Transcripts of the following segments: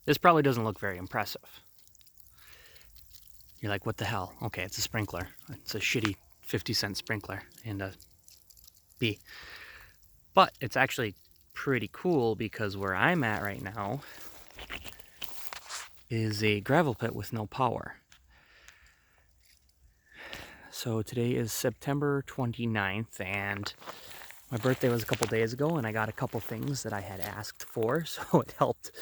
This probably doesn't look very impressive. You're like, what the hell? Okay, it's a sprinkler. It's a shitty 50-cent sprinkler and a bee. But it's actually pretty cool because where I'm at right now is a gravel pit with no power. So today is September 29th, and my birthday was a couple days ago, and I got a couple things that I had asked for, so it helped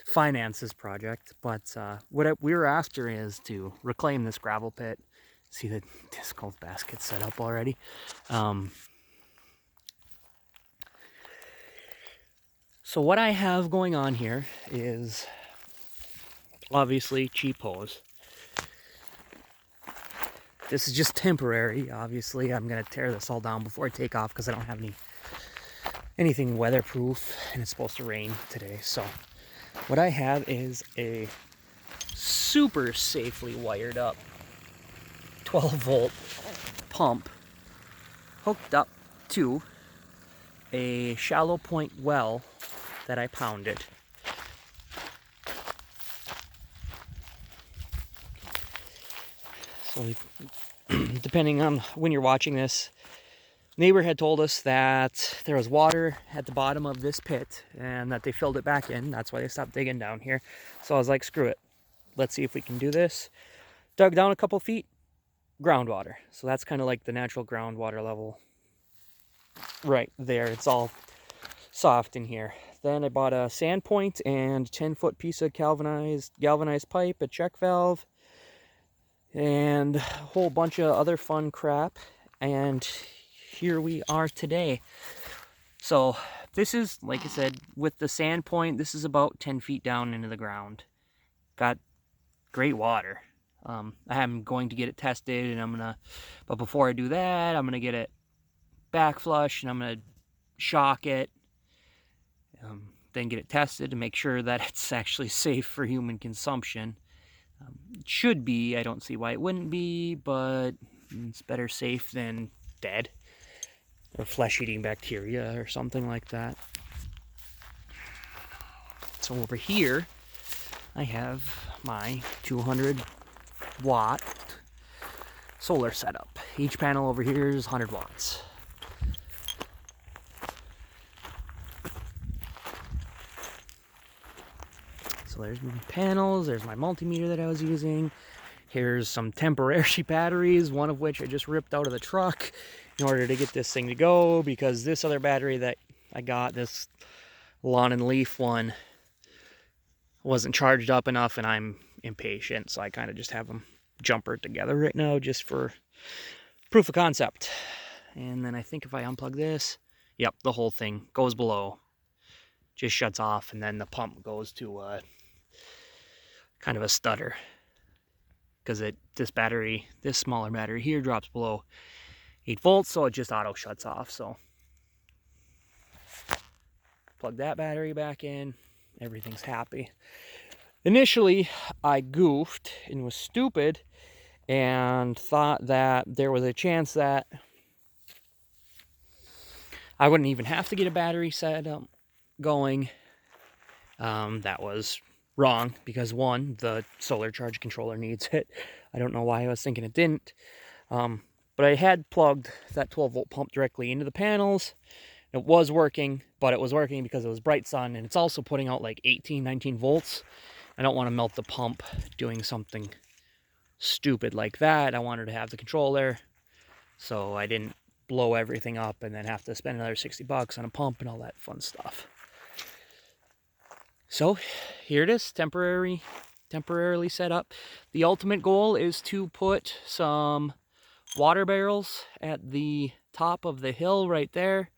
finance this project. But what we were after is to reclaim this gravel pit. See the disc golf basket set up already. So what I have going on here is obviously cheap hose. This is just temporary. Obviously, I'm gonna tear this all down before I take off because I don't have anything weatherproof, and it's supposed to rain today. So what I have is a super safely wired up 12-volt pump hooked up to a shallow point well that I pounded. So depending on when you're watching this, neighbor had told us that there was water at the bottom of this pit and that they filled it back in. That's why they stopped digging down here. So I was like, screw it. Let's see if we can do this. Dug down a couple feet, groundwater. So that's kind of like the natural groundwater level right there. It's all soft in here. Then I bought a sand point and 10-foot piece of galvanized pipe, a check valve, and a whole bunch of other fun crap. And here we are today. So this is, like I said, with the sand point, this is about 10 feet down into the ground. Got great water. I'm going to get it tested, and but before I do that, I'm gonna get it back flush, and I'm gonna shock it, then get it tested to make sure that it's actually safe for human consumption. It should be. I don't see why it wouldn't be, but it's better safe than dead or flesh-eating bacteria or something like that. So over here I have my 200-watt solar setup. Each panel over here is 100 watts. So there's my panels, there's my multimeter that I was using. Here's some temporary batteries, one of which I just ripped out of the truck in order to get this thing to go, because this other battery that I got, this lawn and leaf one, wasn't charged up enough, and I'm impatient, so I kind of just have them jumper together right now just for proof of concept. And then I think if I unplug this, yep, the whole thing goes below, just shuts off, and then the pump goes to kind of a stutter, because this smaller battery here drops below 8 volts, so it just auto shuts off. So plug that battery back in, everything's happy. Initially, I goofed and was stupid and thought that there was a chance that I wouldn't even have to get a battery set up going. That was wrong, because one, the solar charge controller needs it. I don't know why I was thinking it didn't. But I had plugged that 12-volt pump directly into the panels. It was working, but it was working because it was bright sun, and it's also putting out like 18, 19 volts. I don't want to melt the pump doing something stupid like that. I wanted to have the controller, so I didn't blow everything up and then have to spend another 60 bucks on a pump and all that fun stuff. So here it is, temporarily set up. The ultimate goal is to put some water barrels at the top of the hill right there.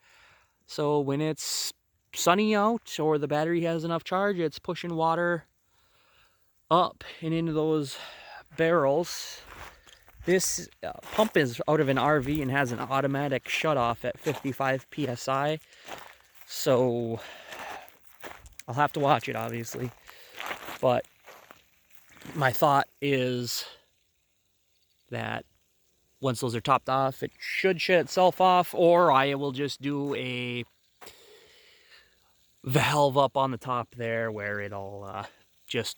So when it's sunny out or the battery has enough charge, it's pushing water up and into those barrels. This pump is out of an RV and has an automatic shutoff at 55 psi. So I'll have to watch it, obviously. But my thought is that once those are topped off, it should shut itself off, or I will just do a valve up on the top there where it'll just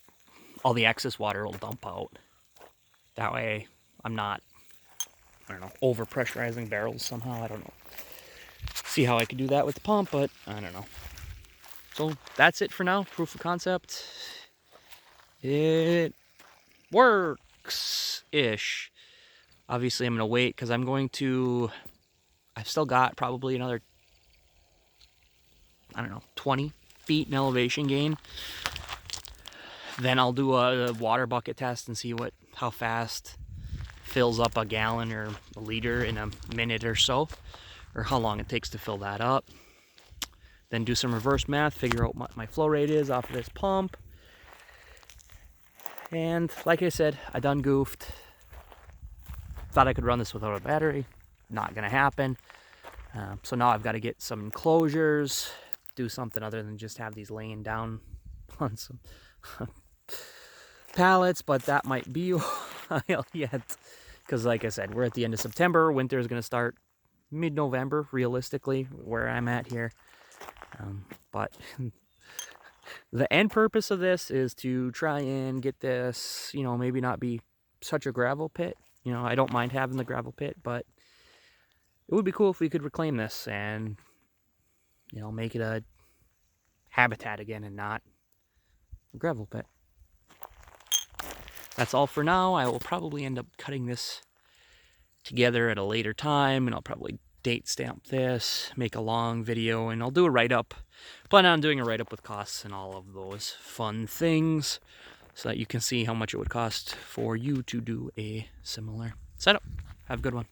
all the excess water will dump out. That way I'm not, I don't know, over pressurizing barrels somehow. I don't know. See how I could do that with the pump, but I don't know. So that's it for now. Proof of concept. It works-ish. Obviously I'm gonna wait because I've still got probably another, I don't know, 20 feet in elevation gain. Then I'll do a water bucket test and see how fast fills up a gallon or a liter in a minute or so, or how long it takes to fill that up. Then do some reverse math, figure out what my flow rate is off of this pump. And like I said, I done goofed. Thought I could run this without a battery. Not gonna happen. So now I've got to get some enclosures, do something other than just have these laying down on some pallets, but that might be a while yet. Because like I said, we're at the end of September. Winter is going to start mid-November, realistically, where I'm at here. But the end purpose of this is to try and get this, you know, maybe not be such a gravel pit. You know, I don't mind having the gravel pit, but it would be cool if we could reclaim this and, you know, make it a habitat again and not a gravel pit. That's all for now. I will probably end up cutting this together at a later time, and I'll probably date stamp this, make a long video, and I'll do a write-up. Plan on doing a write-up with costs and all of those fun things so that you can see how much it would cost for you to do a similar setup. Have a good one.